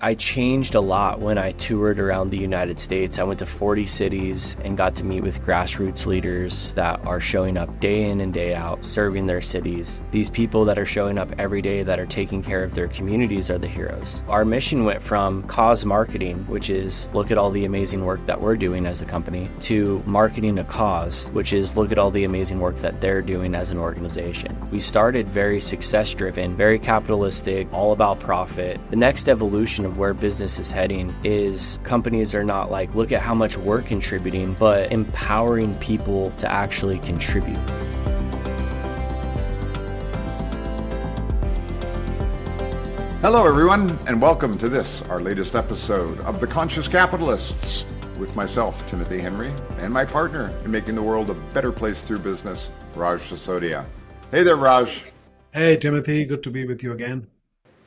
I changed a lot when I toured around the United States. I went to 40 cities and got to meet with grassroots leaders that are showing up day in and day out, serving their cities. These people that are showing up every day that are taking care of their communities are the heroes. Our mission went from cause marketing, which is look at all the amazing work that we're doing as a company, to marketing a cause, which is look at all the amazing work that they're doing as an organization. We started very success driven, very capitalistic, all about profit. The next evolution of where business is heading is companies are not like, look at how much we're contributing, but empowering people to actually contribute. Hello, everyone, and welcome to this, our latest episode of The Conscious Capitalists, with myself, Timothy Henry, and my partner in making the world a better place through business, Raj Sisodia. Hey there, Raj. Hey, Timothy. Good to be with you again.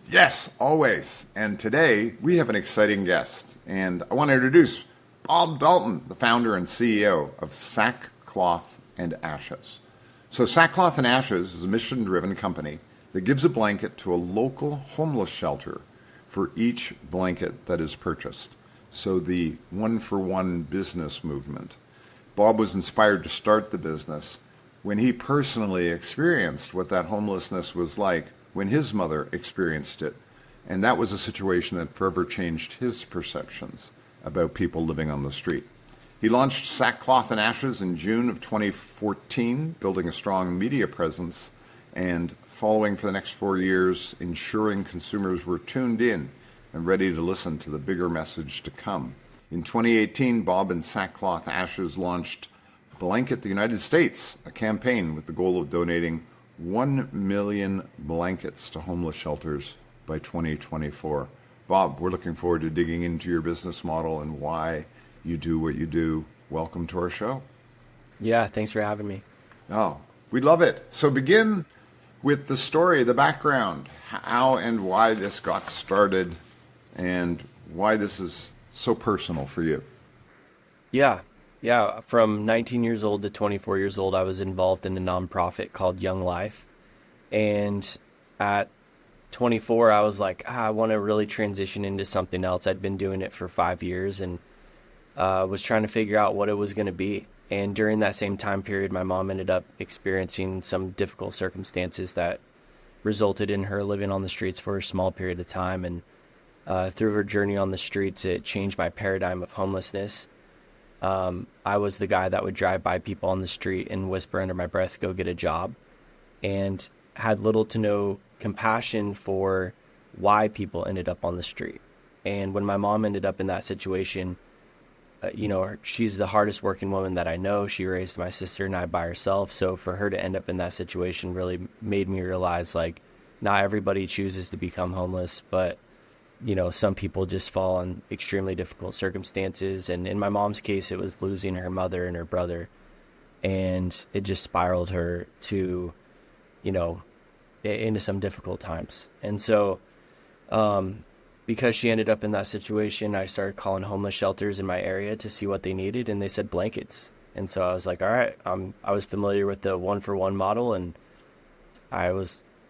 Yes, always. And today we have an exciting guest. And I want to introduce Bob Dalton, the founder and CEO of Sackcloth and Ashes. So Sackcloth and Ashes is a mission-driven company that gives a blanket to a local homeless shelter for each blanket that is purchased. So the one-for-one business movement. Bob was inspired to start the business when he personally experienced what that homelessness was like when his mother experienced it. And that was a situation that forever changed his perceptions about people living on the street. He launched Sackcloth and Ashes in June of 2014, building a strong media presence and following for the next 4 years, ensuring consumers were tuned in and ready to listen to the bigger message to come. In 2018, Bob and Sackcloth Ashes launched Blanket the United States, a campaign with the goal of donating 1 million blankets to homeless shelters by 2024. Bob, we're looking forward to digging into your business model and why you do what you do. Welcome to our show. Yeah, thanks for having me. Oh, we love it. So begin with the story, the background, how and why this got started and why this is so personal for you. Yeah, from 19 years old to 24 years old, I was involved in a nonprofit called Young Life. And at 24, I was like, I want to really transition into something else. I'd been doing it for 5 years and was trying to figure out what it was going to be. And during that same time period, my mom ended up experiencing some difficult circumstances that resulted in her living on the streets for a small period of time. And through her journey on the streets, it changed my paradigm of homelessness. I was the guy that would drive by people on the street and whisper under my breath, go get a job, and had little to no compassion for why people ended up on the street. And when my mom ended up in that situation, she's the hardest working woman that I know. She raised my sister and I by herself. So for her to end up in that situation really made me realize, like, not everybody chooses to become homeless, but some people just fall in extremely difficult circumstances. And in my mom's case, it was losing her mother and her brother. And it just spiraled her to, into some difficult times. And so, because she ended up in that situation, I started calling homeless shelters in my area to see what they needed. And they said blankets. And so I was like, all right, I was familiar with the one-for-one model. And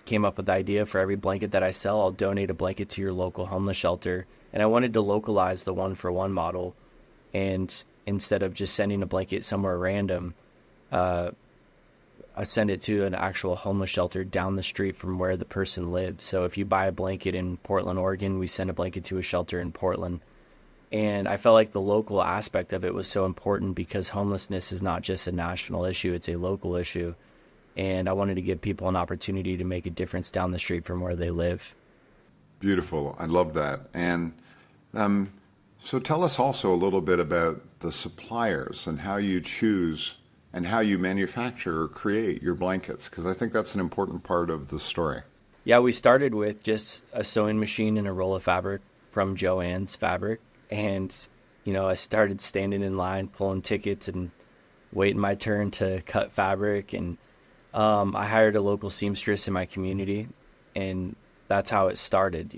came up with the idea, for every blanket that I sell, I'll donate a blanket to your local homeless shelter. And I wanted to localize the one-for-one model. And instead of just sending a blanket somewhere random, I send it to an actual homeless shelter down the street from where the person lives. So if you buy a blanket in Portland, Oregon, we send a blanket to a shelter in Portland. And I felt like the local aspect of it was so important because homelessness is not just a national issue, it's a local issue. And I wanted to give people an opportunity to make a difference down the street from where they live. Beautiful. I love that. And so tell us also a little bit about the suppliers and how you choose and how you manufacture or create your blankets, because I think that's an important part of the story. Yeah, we started with just a sewing machine and a roll of fabric from Joann's Fabric. And, I started standing in line, pulling tickets and waiting my turn to cut fabric. And I hired a local seamstress in my community, and that's how it started.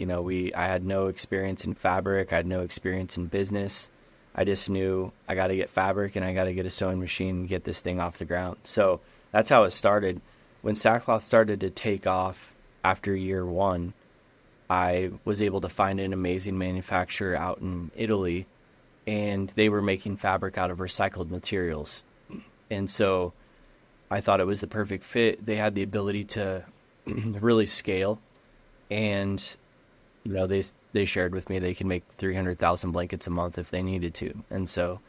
I had no experience in fabric. I had no experience in business. I just knew I got to get fabric and I got to get a sewing machine and get this thing off the ground. So that's how it started. When Sackcloth started to take off after year one, I was able to find an amazing manufacturer out in Italy, and they were making fabric out of recycled materials. And so I thought it was the perfect fit. They had the ability to really scale, and they shared with me they can make 300,000 blankets a month if they needed to. And so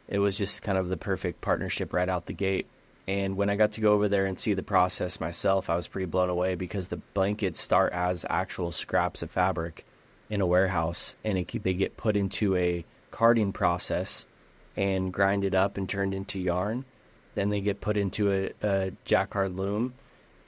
it was just kind of the perfect partnership right out the gate. And when I got to go over there and see the process myself, I was pretty blown away, because the blankets start as actual scraps of fabric in a warehouse, and they get put into a carding process and grinded up and turned into yarn. Then they get put into a jacquard loom,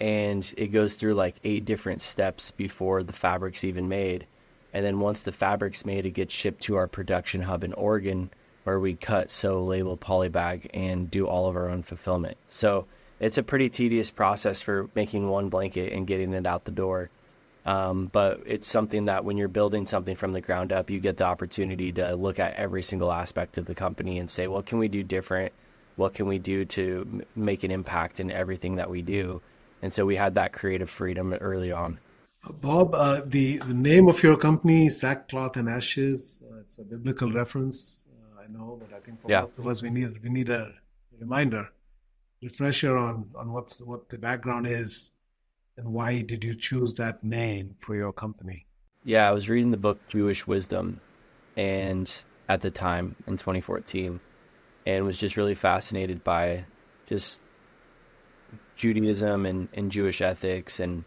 and it goes through like 8 different steps before the fabric's even made. And then once the fabric's made, it gets shipped to our production hub in Oregon, where we cut, sew, label, polybag, and do all of our own fulfillment. So it's a pretty tedious process for making one blanket and getting it out the door. But it's something that when you're building something from the ground up, you get the opportunity to look at every single aspect of the company and say, what can we do different? What can we do to make an impact in everything that we do? And so we had that creative freedom early on. Bob, the name of your company, Sackcloth and Ashes, it's a biblical reference, I know, but I think for most of us, we need a reminder, refresher on what the background is, and why did you choose that name for your company? Yeah, I was reading the book Jewish Wisdom, and at the time in 2014, and was just really fascinated by just Judaism and Jewish ethics. And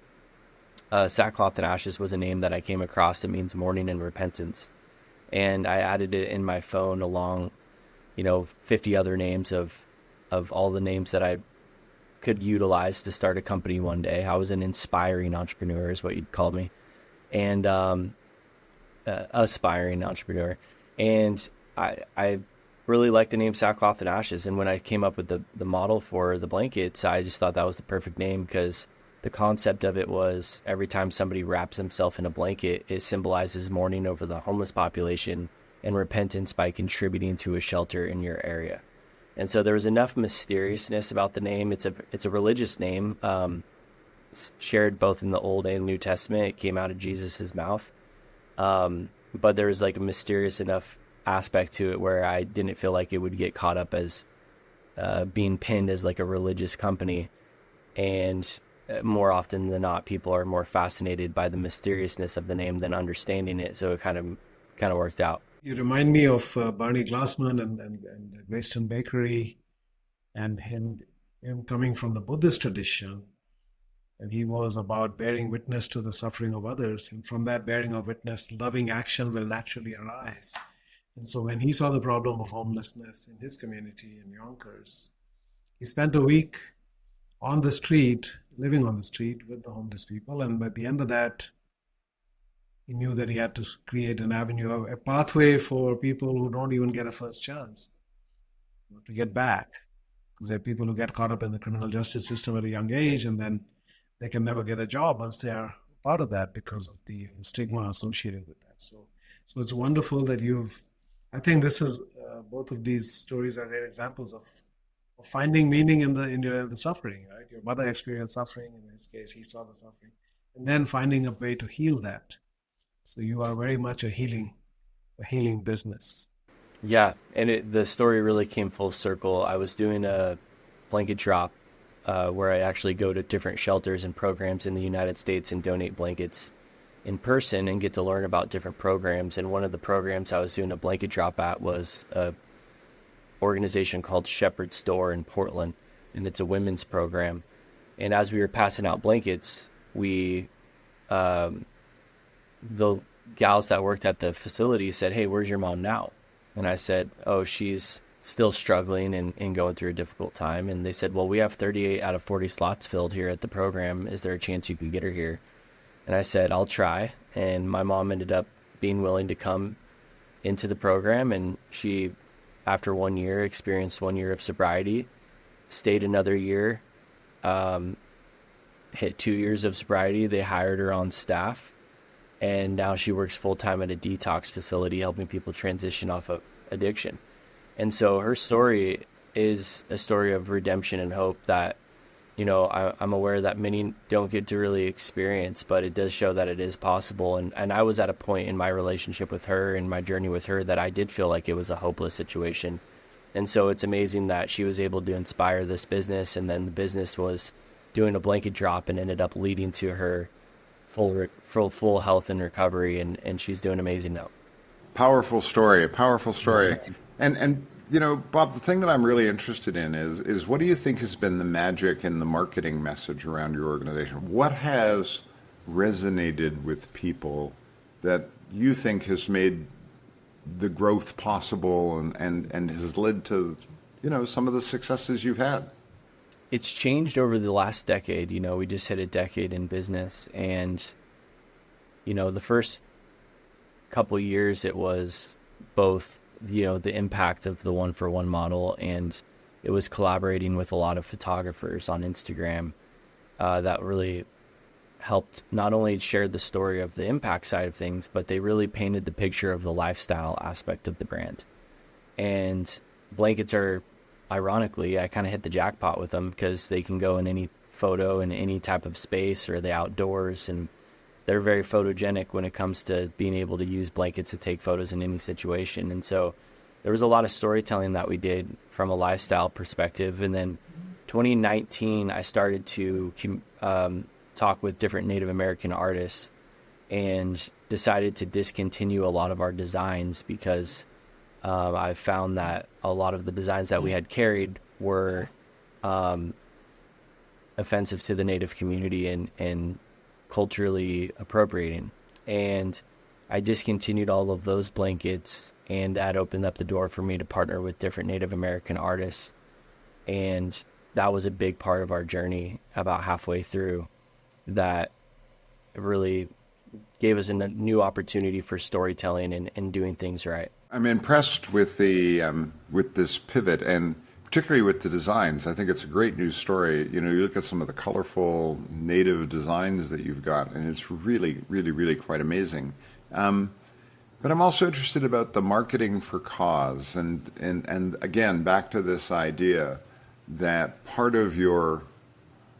Sackcloth and Ashes was a name that I came across that means mourning and repentance. And I added it in my phone along, 50 other names of all the names that I could utilize to start a company one day. I was an inspiring entrepreneur is what you'd call me. And aspiring entrepreneur. And I really liked the name Sackcloth and Ashes. And when I came up with the model for the blankets, I just thought that was the perfect name, because the concept of it was every time somebody wraps himself in a blanket, it symbolizes mourning over the homeless population and repentance by contributing to a shelter in your area. And so there was enough mysteriousness about the name. It's a religious name, shared both in the Old and New Testament. It came out of Jesus's mouth. But there was like a mysterious enough aspect to it where I didn't feel like it would get caught up as being pinned as like a religious company. And more often than not, people are more fascinated by the mysteriousness of the name than understanding it. So it kind of worked out. You remind me of Barney Glassman and Greyston Bakery, and him coming from the Buddhist tradition. And he was about bearing witness to the suffering of others. And from that bearing of witness, loving action will naturally arise. And so when he saw the problem of homelessness in his community in Yonkers, he spent a week on the street, living on the street with the homeless people. And by the end of that, he knew that he had to create an avenue, a pathway for people who don't even get a first chance to get back. Because there are people who get caught up in the criminal justice system at a young age, and then they can never get a job once they are part of that because of the stigma associated with that. So it's wonderful that I think this is, both of these stories are great examples of finding meaning in the suffering, right? Your mother experienced suffering, in his case, he saw the suffering, and then finding a way to heal that. So you are very much a healing business. Yeah, and the story really came full circle. I was doing a blanket drop where I actually go to different shelters and programs in the United States and donate blankets in person and get to learn about different programs. And one of the programs I was doing a blanket drop at was a organization called Shepherd's Door in Portland, and it's a women's program. And as we were passing out blankets, the gals that worked at the facility said, "Hey, where's your mom now?" And I said, "Oh, she's still struggling and going through a difficult time." And they said, "Well, we have 38 out of 40 slots filled here at the program. Is there a chance you could get her here?" And I said, "I'll try." And my mom ended up being willing to come into the program, and she, after 1 year, experienced 1 year of sobriety, stayed another year, hit 2 years of sobriety. They hired her on staff, and now she works full-time at a detox facility helping people transition off of addiction. And so her story is a story of redemption and hope that I'm aware that many don't get to really experience, but it does show that it is possible. And I was at a point in my relationship with her and my journey with her that I did feel like it was a hopeless situation. And so it's amazing that she was able to inspire this business, and then the business was doing a blanket drop and ended up leading to her full health and recovery, and she's doing amazing now. Powerful story, a powerful story. And Bob, the thing that I'm really interested in is what do you think has been the magic in the marketing message around your organization? What has resonated with people that you think has made the growth possible and has led to, some of the successes you've had? It's changed over the last decade. We just hit a decade in business, and the first couple of years it was both the impact of the one for one model, and it was collaborating with a lot of photographers on Instagram that really helped not only share the story of the impact side of things, but they really painted the picture of the lifestyle aspect of the brand. And blankets are, ironically, I kind of hit the jackpot with them because they can go in any photo in any type of space or the outdoors, and they're very photogenic when it comes to being able to use blankets to take photos in any situation. And so there was a lot of storytelling that we did from a lifestyle perspective. And then 2019, I started to talk with different Native American artists and decided to discontinue a lot of our designs because I found that a lot of the designs that we had carried were offensive to the Native community and culturally appropriating. And I discontinued all of those blankets, and that opened up the door for me to partner with different Native American artists. And that was a big part of our journey about halfway through, that really gave us a new opportunity for storytelling and doing things right. I'm impressed with with this pivot, and particularly with the designs. I think it's a great news story. You look at some of the colorful native designs that you've got, and it's really, really, really quite amazing. But I'm also interested about the marketing for cause, and again, back to this idea that part of your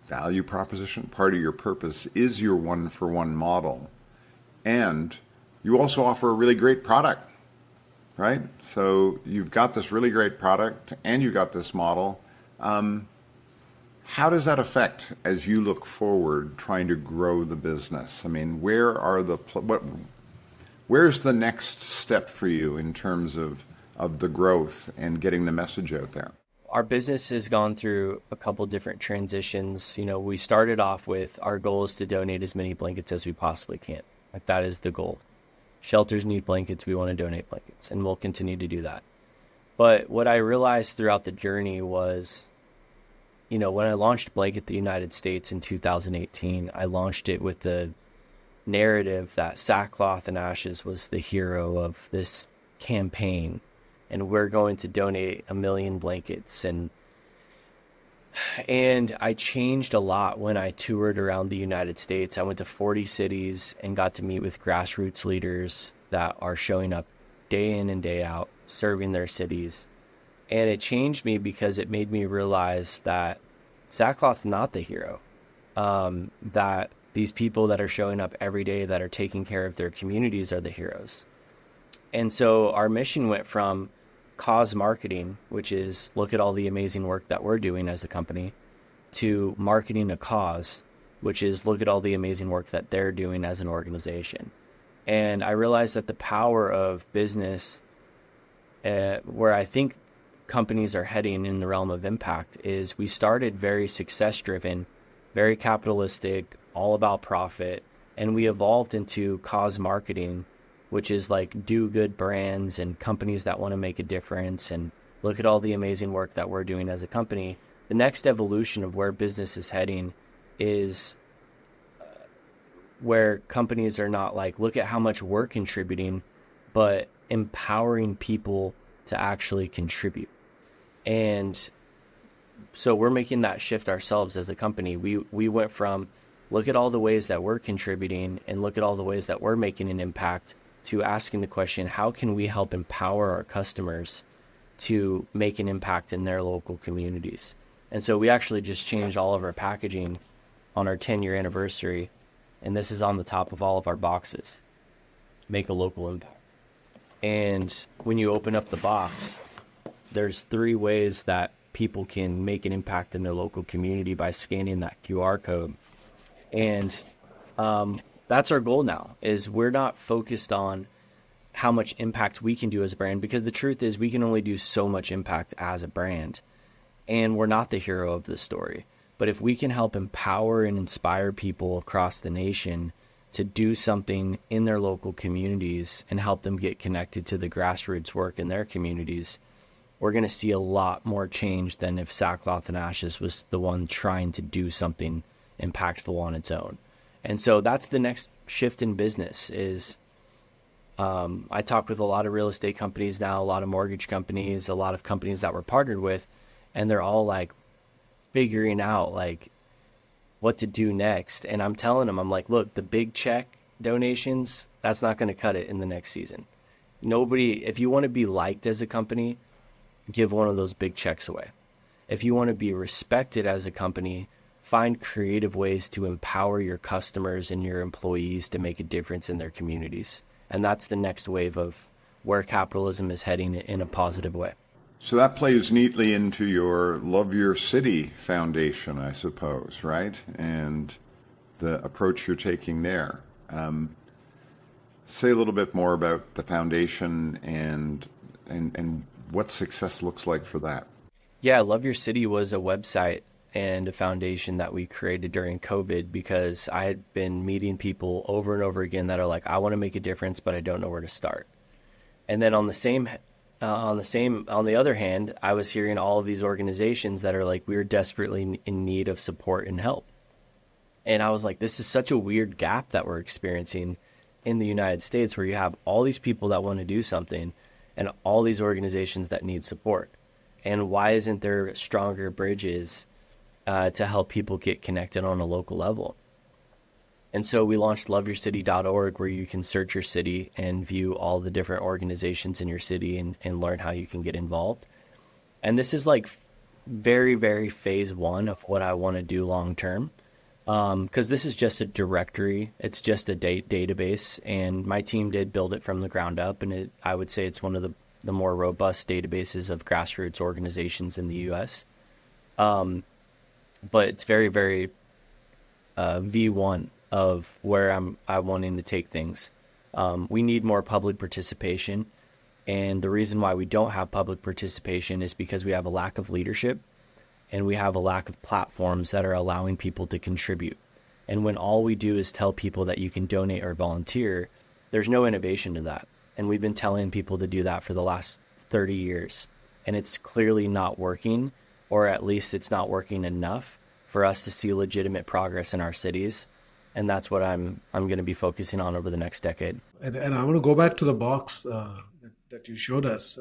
value proposition, part of your purpose is your one-for-one model. And you also offer a really great product, right? So you've got this really great product and you've got this model. How does that affect as you look forward trying to grow the business? I mean, where's the next step for you in terms of the growth and getting the message out there? Our business has gone through a couple different transitions. We started off with our goal is to donate as many blankets as we possibly can. Like, that is the goal. Shelters need blankets. We want to donate blankets, and we'll continue to do that. But what I realized throughout the journey was, when I launched Blanket the United States in 2018, I launched it with the narrative that Sackcloth and Ashes was the hero of this campaign, and we're going to donate 1 million blankets. And I changed a lot when I toured around the United States. I went to 40 cities and got to meet with grassroots leaders that are showing up day in and day out, serving their cities. And it changed me because it made me realize that Sackcloth's not the hero. That these people that are showing up every day that are taking care of their communities are the heroes. And so our mission went from cause marketing, which is look at all the amazing work that we're doing as a company, to marketing a cause, which is look at all the amazing work that they're doing as an organization. And I realized that the power of business, where I think companies are heading in the realm of impact, is we started very success driven, very capitalistic, all about profit, and we evolved into cause marketing, which is like do good brands and companies that want to make a difference and look at all the amazing work that we're doing as a company. The next evolution of where business is heading is where companies are not like, look at how much we're contributing, but empowering people to actually contribute. And so we're making that shift ourselves as a company. We went from look at all the ways that we're contributing and look at all the ways that we're making an impact to asking the question, how can we help empower our customers to make an impact in their local communities? And so we actually just changed all of our packaging on our 10-year anniversary, and this is on the top of all of our boxes. Make a local impact. And when you open up the box, there's 3 ways that people can make an impact in their local community by scanning that QR code. And that's our goal now, is we're not focused on how much impact we can do as a brand, because the truth is we can only do so much impact as a brand, and we're not the hero of the story. But if we can help empower and inspire people across the nation to do something in their local communities and help them get connected to the grassroots work in their communities, we're going to see a lot more change than if Sackcloth and Ashes was the one trying to do something impactful on its own. And so that's the next shift in business is, I talk with a lot of real estate companies now, a lot of mortgage companies, a lot of companies that we're partnered with, and they're all like figuring out like what to do next. And I'm telling them, I'm like, look, the big check donations, that's not going to cut it in the next season. Nobody, if you want to be liked as a company, give one of those big checks away. If you want to be respected as a company, find creative ways to empower your customers and your employees to make a difference in their communities. And that's the next wave of where capitalism is heading in a positive way. So that plays neatly into your Love Your City Foundation, I suppose, right? And the approach you're taking there. Say a little bit more about the foundation and what success looks like for that. Yeah, Love Your City was a website and a foundation that we created during COVID because I had been meeting people over and over again that are like, I want to make a difference, but I don't know where to start. And then on the other hand, I was hearing all of these organizations that are like, we're desperately in need of support and help. And I was like, this is such a weird gap that we're experiencing in the United States, where you have all these people that want to do something and all these organizations that need support. And why isn't there stronger bridges to help people get connected on a local level? And so we launched loveyourcity.org, where you can search your city and view all the different organizations in your city and learn how you can get involved. And this is like very, very phase 1 of what I want to do long term. Because this is just a directory. It's just a database. And my team did build it from the ground up. And I would say it's one of the more robust databases of grassroots organizations in the U.S. But it's very, very V1 of where I'm wanting to take things. We need more public participation. And the reason why we don't have public participation is because we have a lack of leadership and we have a lack of platforms that are allowing people to contribute. And when all we do is tell people that you can donate or volunteer, there's no innovation to that. And we've been telling people to do that for the last 30 years. And it's clearly not working, or at least it's not working enough for us to see legitimate progress in our cities. And that's what I'm going to be focusing on over the next decade. And I want to go back to the box that you showed us.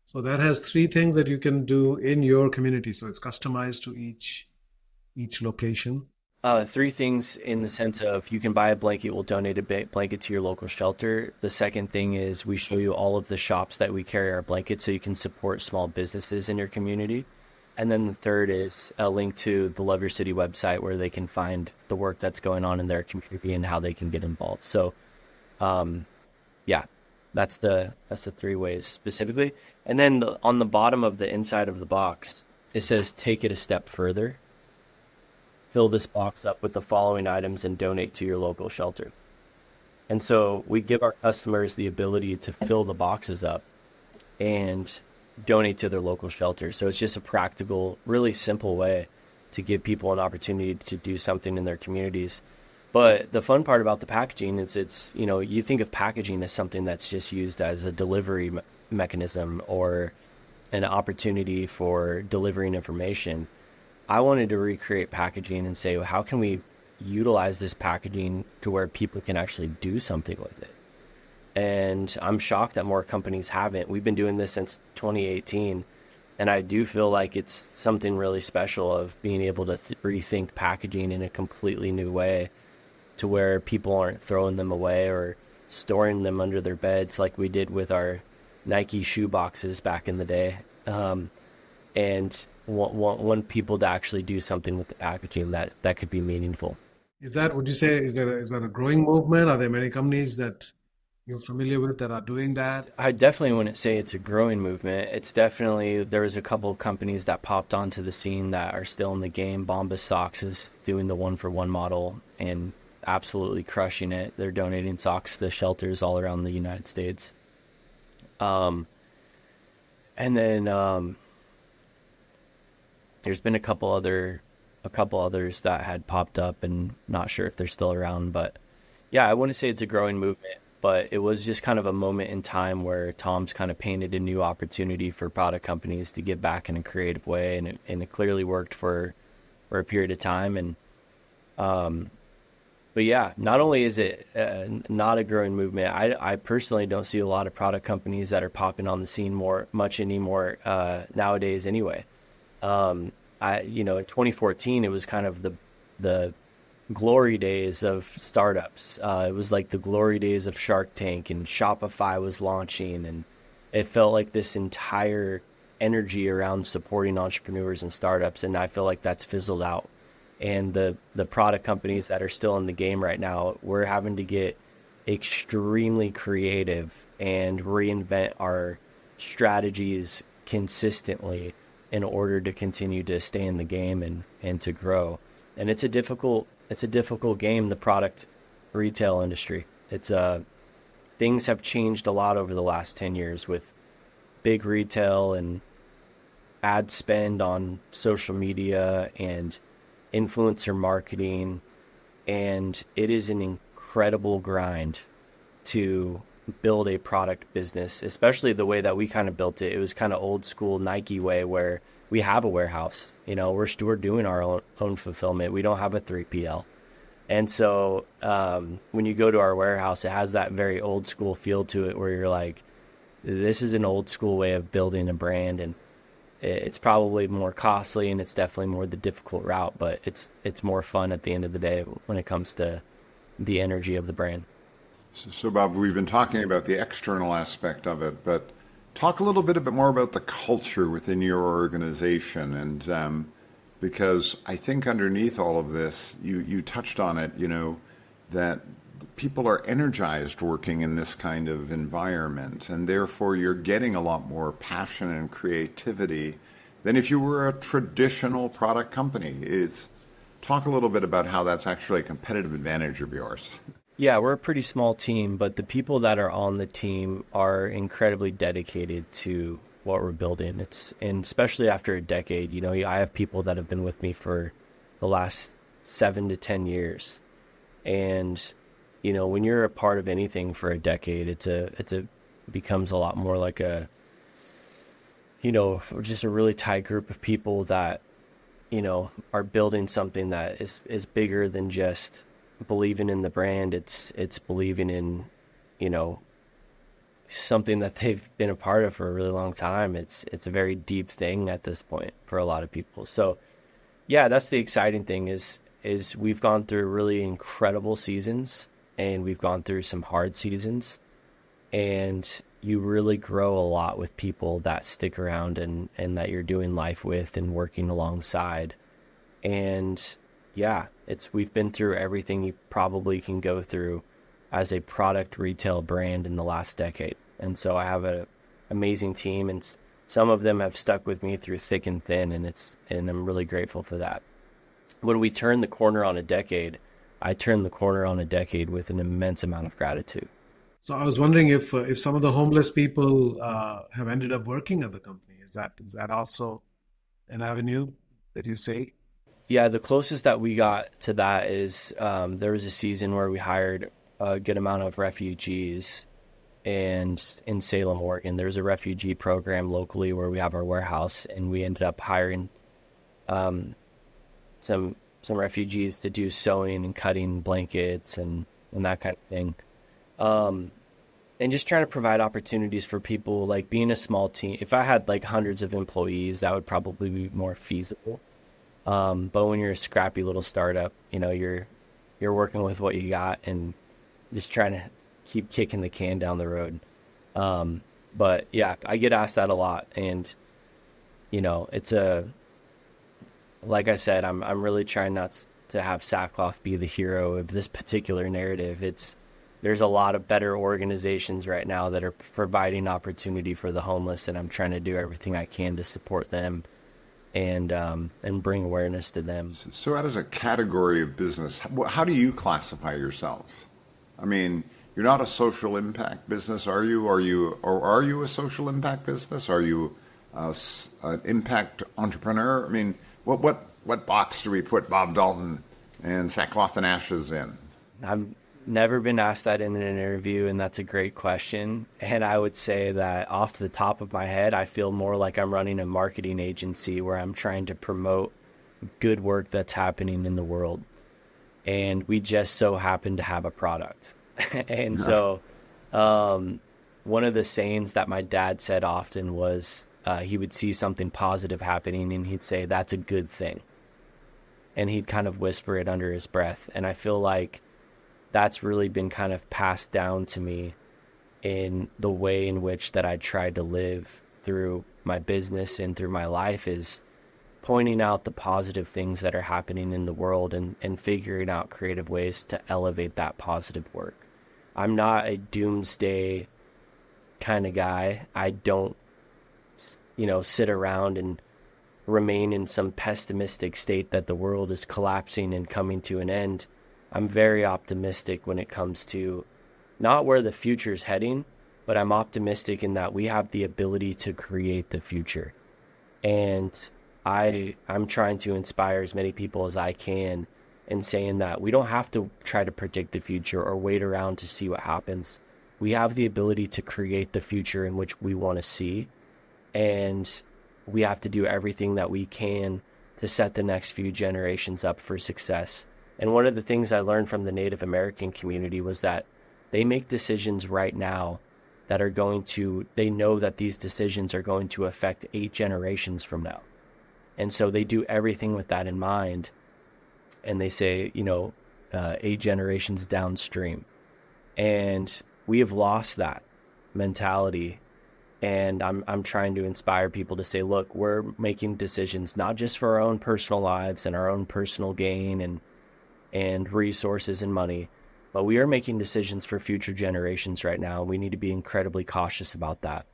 So that has 3 things that you can do in your community. So it's customized to each location. 3 things in the sense of you can buy a blanket, we'll donate a blanket to your local shelter. The second thing is we show you all of the shops that we carry our blankets so you can support small businesses in your community. And then the third is a link to the Love Your City website where they can find the work that's going on in their community and how they can get involved. So, yeah, that's the 3 ways specifically. And then on the bottom of the inside of the box, it says, take it a step further. Fill this box up with the following items and donate to your local shelter. And so we give our customers the ability to fill the boxes up and donate to their local shelter. So it's just a practical, really simple way to give people an opportunity to do something in their communities. But the fun part about the packaging is it's, you think of packaging as something that's just used as a delivery mechanism or an opportunity for delivering information. I wanted to recreate packaging and say, well, how can we utilize this packaging to where people can actually do something with it? And I'm shocked that more companies haven't. We've been doing this since 2018. And I do feel like it's something really special of being able to rethink packaging in a completely new way to where people aren't throwing them away or storing them under their beds like we did with our Nike shoe boxes back in the day. And want people to actually do something with the packaging that could be meaningful. Would you say, is that a growing movement? Are there many companies that you're familiar with that are doing that? I definitely wouldn't say it's a growing movement. It's definitely, there was a couple of companies that popped onto the scene that are still in the game. Bombas Socks is doing the one for one model and absolutely crushing it. They're donating socks to shelters all around the United States. Um, and then there's been a couple others that had popped up, and not sure if they're still around, but yeah, I wouldn't say it's a growing movement, but it was just kind of a moment in time where Tom's kind of painted a new opportunity for product companies to give back in a creative way, and it clearly worked for a period of time. And um, but yeah, not only is it not a growing movement, I personally don't see a lot of product companies that are popping on the scene much anymore nowadays anyway. Um, in 2014, it was kind of the glory days of startups. It was like the glory days of Shark Tank, and Shopify was launching, and it felt like this entire energy around supporting entrepreneurs and startups. And I feel like that's fizzled out. And the product companies that are still in the game right now, we're having to get extremely creative and reinvent our strategies consistently in order to continue to stay in the game and to grow. And it's a difficult game, the product retail industry. It's things have changed a lot over the last 10 years with big retail and ad spend on social media and influencer marketing, and it is an incredible grind to build a product business, especially the way that we kind of built it. It was kind of old school Nike way, where we have a warehouse, we're doing our own fulfillment. We don't have a 3PL. And so when you go to our warehouse, it has that very old school feel to it, where you're like, this is an old school way of building a brand, and it's probably more costly, and it's definitely more the difficult route, but it's more fun at the end of the day when it comes to the energy of the brand. So, Bob, we've been talking about the external aspect of it, but talk a little bit more about the culture within your organization. And because I think underneath all of this, you touched on it, that people are energized working in this kind of environment, and therefore you're getting a lot more passion and creativity than if you were a traditional product company. Talk a little bit about how that's actually a competitive advantage of yours. Yeah, we're a pretty small team, but the people that are on the team are incredibly dedicated to what we're building. And especially after a decade, I have people that have been with me for the last 7 to 10 years. And, when you're a part of anything for a decade, it becomes a lot more like just a really tight group of people that, are building something that is bigger than just believing in the brand. It's believing in, something that they've been a part of for a really long time. It's a very deep thing at this point for a lot of people. So yeah, that's the exciting thing is we've gone through really incredible seasons, and we've gone through some hard seasons, and you really grow a lot with people that stick around and that you're doing life with and working alongside. And yeah, we've been through everything you probably can go through as a product retail brand in the last decade. And so I have an amazing team, and some of them have stuck with me through thick and thin, and I'm really grateful for that. When we turn the corner on a decade, I turn the corner on a decade with an immense amount of gratitude. So I was wondering if some of the homeless people have ended up working at the company. Is that also an avenue that you say? Yeah, the closest that we got to that is there was a season where we hired a good amount of refugees, and in Salem, Oregon, there's a refugee program locally where we have our warehouse, and we ended up hiring some refugees to do sewing and cutting blankets and that kind of thing. And just trying to provide opportunities for people, like being a small team. If I had like hundreds of employees, that would probably be more feasible. But when you're a scrappy little startup, you're working with what you got and just trying to keep kicking the can down the road. But yeah, I get asked that a lot, and it's like I said, I'm really trying to have Sackcloth be the hero of this particular narrative. There's a lot of better organizations right now that are providing opportunity for the homeless, and I'm trying to do everything I can to support them and bring awareness to them. So, as a category of business, how do you classify yourselves? I mean, you're not a social impact business, are you? Are you a social impact business? Are you an impact entrepreneur? I mean, what box do we put Bob Dalton and Sackcloth and Ashes in? I've never been asked that in an interview, and that's a great question. And I would say that off the top of my head, I feel more like I'm running a marketing agency where I'm trying to promote good work that's happening in the world. And we just so happen to have a product. And so one of the sayings that my dad said often was he would see something positive happening and he'd say, "That's a good thing." And he'd kind of whisper it under his breath. And I feel like that's really been kind of passed down to me in the way in which that I tried to live through my business and through my life, is pointing out the positive things that are happening in the world and figuring out creative ways to elevate that positive work. I'm not a doomsday kind of guy. I don't, sit around and remain in some pessimistic state that the world is collapsing and coming to an end. I'm very optimistic when it comes to not where the future is heading, but I'm optimistic in that we have the ability to create the future. And I'm trying to inspire as many people as I can in saying that we don't have to try to predict the future or wait around to see what happens. We have the ability to create the future in which we want to see. And we have to do everything that we can to set the next few generations up for success. And one of the things I learned from the Native American community was that they make decisions right now that are they know that these decisions are going to affect 8 generations from now. And so they do everything with that in mind. And they say, 8 generations downstream. And we have lost that mentality. And I'm trying to inspire people to say, look, we're making decisions not just for our own personal lives and our own personal gain and resources and money, but we are making decisions for future generations right now. We need to be incredibly cautious about that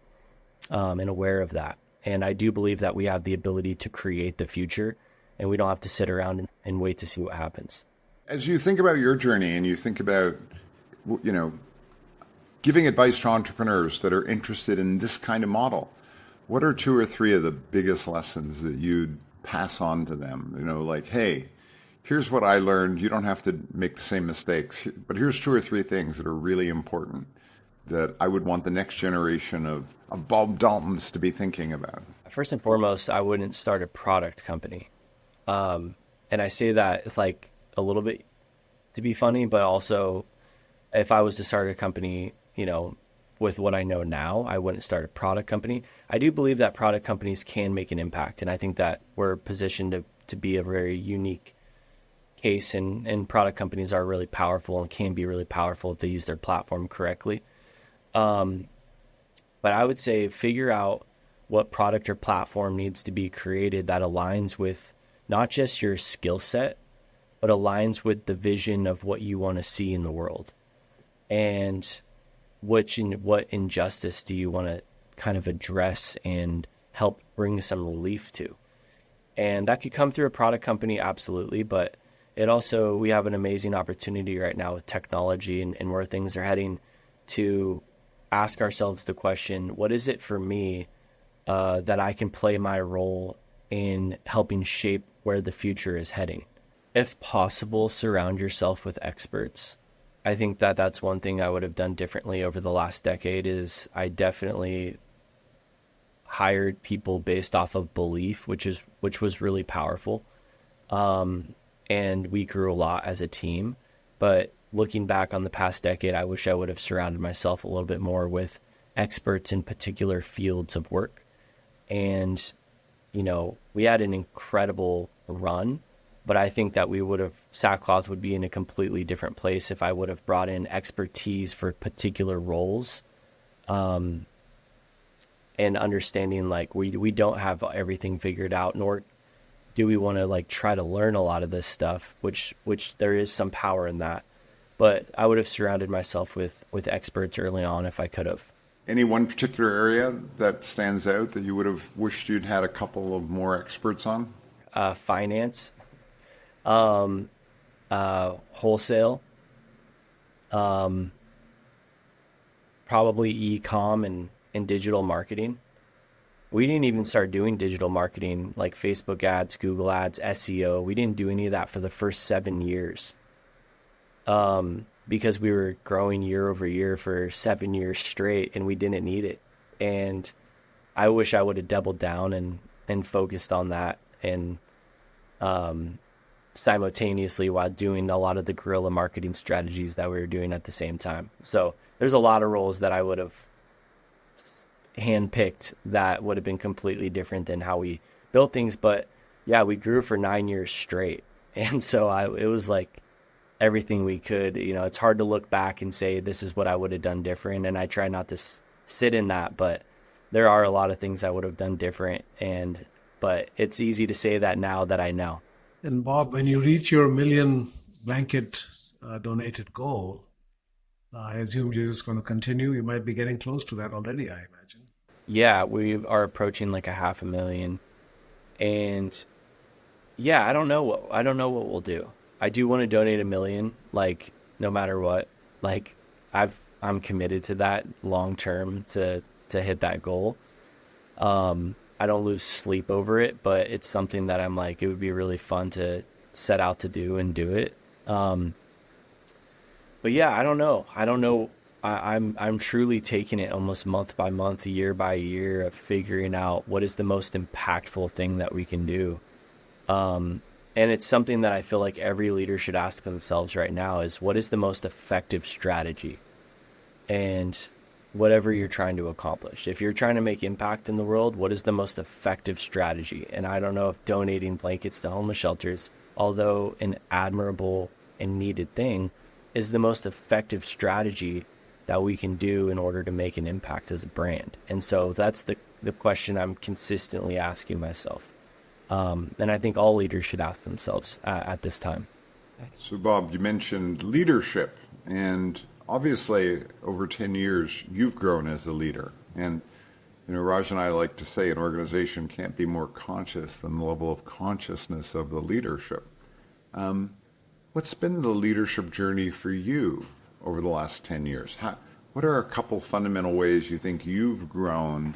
and aware of that. And I do believe that we have the ability to create the future, and we don't have to sit around and wait to see what happens. As you think about your journey and you think about, giving advice to entrepreneurs that are interested in this kind of model, what are 2 or 3 of the biggest lessons that you'd pass on to them? Like, hey, here's what I learned. You don't have to make the same mistakes, but here's 2 or 3 things that are really important that I would want the next generation of Bob Daltons to be thinking about. First and foremost, I wouldn't start a product company. And I say that it's like a little bit to be funny, but also if I was to start a company, with what I know now, I wouldn't start a product company. I do believe that product companies can make an impact. And I think that we're positioned to be a very unique case, and product companies are really powerful and can be really powerful if they use their platform correctly. But I would say figure out what product or platform needs to be created that aligns with not just your skill set, but aligns with the vision of what you want to see in the world. And what injustice do you want to kind of address and help bring some relief to? And that could come through a product company, absolutely, but we have an amazing opportunity right now with technology and where things are heading to ask ourselves the question, what is it for me that I can play my role in helping shape where the future is heading? If possible, surround yourself with experts. I think that that's one thing I would have done differently over the last decade. Is I definitely hired people based off of belief, which was really powerful. And we grew a lot as a team. But looking back on the past decade, I wish I would have surrounded myself a little bit more with experts in particular fields of work. And, we had an incredible run, but I think that Sackcloth would be in a completely different place if I would have brought in expertise for particular roles, and understanding like we don't have everything figured out, nor do we want to like try to learn a lot of this stuff, which there is some power in that. But I would have surrounded myself with experts early on if I could have. Any one particular area that stands out that you would have wished you'd had a couple of more experts on? Finance, um, wholesale, um, probably e-com and digital marketing. We didn't even start doing digital marketing like Facebook ads, Google ads, SEO. We didn't do any of that for the first 7 years, because we were growing year over year for 7 years straight and we didn't need it. And I wish I would have doubled down and focused on that, and um, simultaneously while doing a lot of the guerrilla marketing strategies that we were doing at the same time. So there's a lot of roles that I would have handpicked that would have been completely different than how we built things. But yeah, we grew for 9 years straight. And so it was like everything we could, it's hard to look back and say, this is what I would have done different. And I try not to sit in that, but there are a lot of things I would have done different. But it's easy to say that now that I know. And Bob, when you reach your million blanket donated goal, I assume you're just going to continue. You might be getting close to that already, I imagine. Yeah, we are approaching like 500,000. And yeah, I don't know what we'll do. I do want to donate 1 million, like no matter what. Like I'm committed to that long term to hit that goal. I don't lose sleep over it, but it's something that I'm like, it would be really fun to set out to do and do it. But yeah, I don't know. I'm truly taking it almost month by month, year by year, of figuring out what is the most impactful thing that we can do. And it's something that I feel like every leader should ask themselves right now is, what is the most effective strategy? And whatever you're trying to accomplish. If you're trying to make impact in the world, what is the most effective strategy? And I don't know if donating blankets to homeless shelters, although an admirable and needed thing, is the most effective strategy that we can do in order to make an impact as a brand. And so that's the question I'm consistently asking myself. And I think all leaders should ask themselves at this time. So, Bob, you mentioned leadership, and obviously, over 10 years, you've grown as a leader. And, Raj and I like to say an organization can't be more conscious than the level of consciousness of the leadership. What's been the leadership journey for you over the last 10 years? What are a couple fundamental ways you think you've grown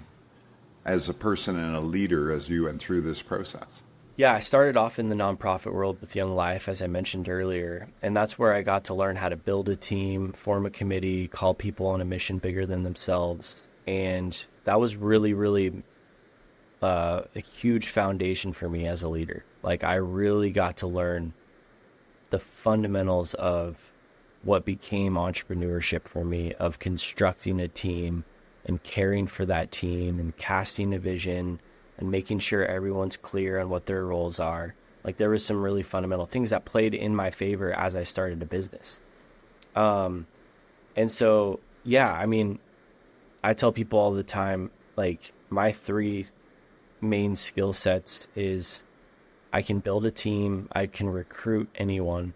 as a person and a leader as you went through this process? Yeah, I started off in the nonprofit world with Young Life, as I mentioned earlier, and that's where I got to learn how to build a team, form a committee, call people on a mission bigger than themselves. And that was really, really a huge foundation for me as a leader. Like, I really got to learn the fundamentals of what became entrepreneurship for me, of constructing a team and caring for that team and casting a vision and making sure everyone's clear on what their roles are. Like, there was some really fundamental things that played in my favor as I started a business. And so, yeah, I mean, I tell people all the time, like, my 3 main skill sets is I can build a team, I can recruit anyone,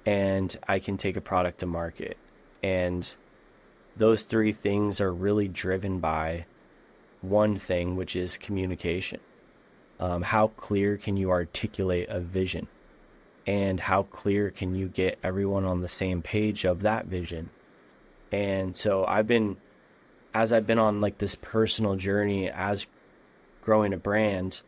and I can take a product to market. And those 3 things are really driven by one thing, which is communication. How clear can you articulate a vision? And how clear can you get everyone on the same page of that vision? And so as I've been on like this personal journey as growing a brand,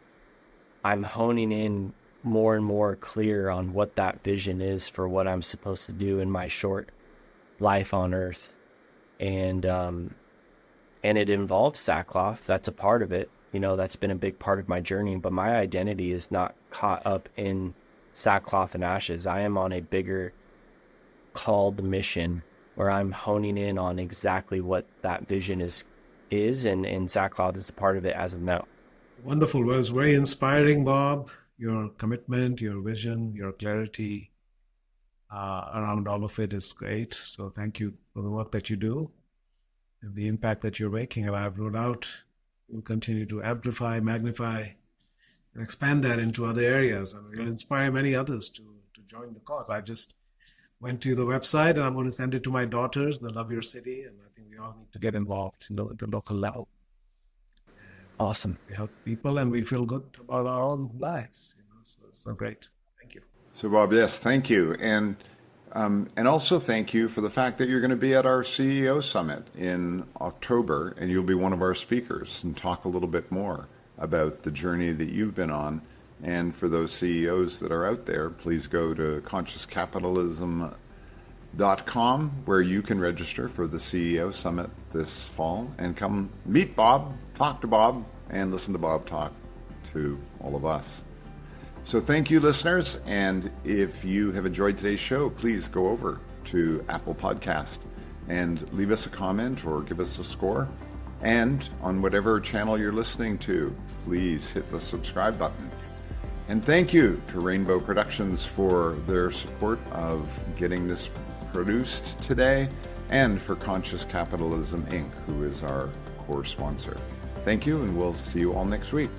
I'm honing in more and more clear on what that vision is for what I'm supposed to do in my short life on earth. And it involves sackcloth. That's a part of it. That's been a big part of my journey, but my identity is not caught up in sackcloth and ashes. I am on a bigger called mission where I'm honing in on exactly what that vision is, and sackcloth is a part of it as of now. Wonderful. Well, it's very inspiring, Bob. Your commitment, your vision, your clarity around all of it is great. So thank you for the work that you do and the impact that you're making. And I have no doubt you'll continue to amplify, magnify, and expand that into other areas. And we'll inspire many others to join the cause. I just went to the website and I'm going to send it to my daughters. They love your city. And I think we all need to get involved in the local level. Awesome. We help people and we feel good about our own lives. So it's so great. Thank you. So Bob, yes, thank you. And also thank you for the fact that you're going to be at our CEO Summit in October, and you'll be one of our speakers and talk a little bit more about the journey that you've been on. And for those CEOs that are out there, please go to consciouscapitalism.com where you can register for the CEO Summit this fall and come meet Bob, talk to Bob, and listen to Bob talk to all of us. So thank you, listeners. And if you have enjoyed today's show, please go over to Apple Podcast and leave us a comment or give us a score. And on whatever channel you're listening to, please hit the subscribe button. And thank you to Rainbow Productions for their support of getting this produced today, and for Conscious Capitalism Inc., who is our core sponsor. Thank you, and we'll see you all next week.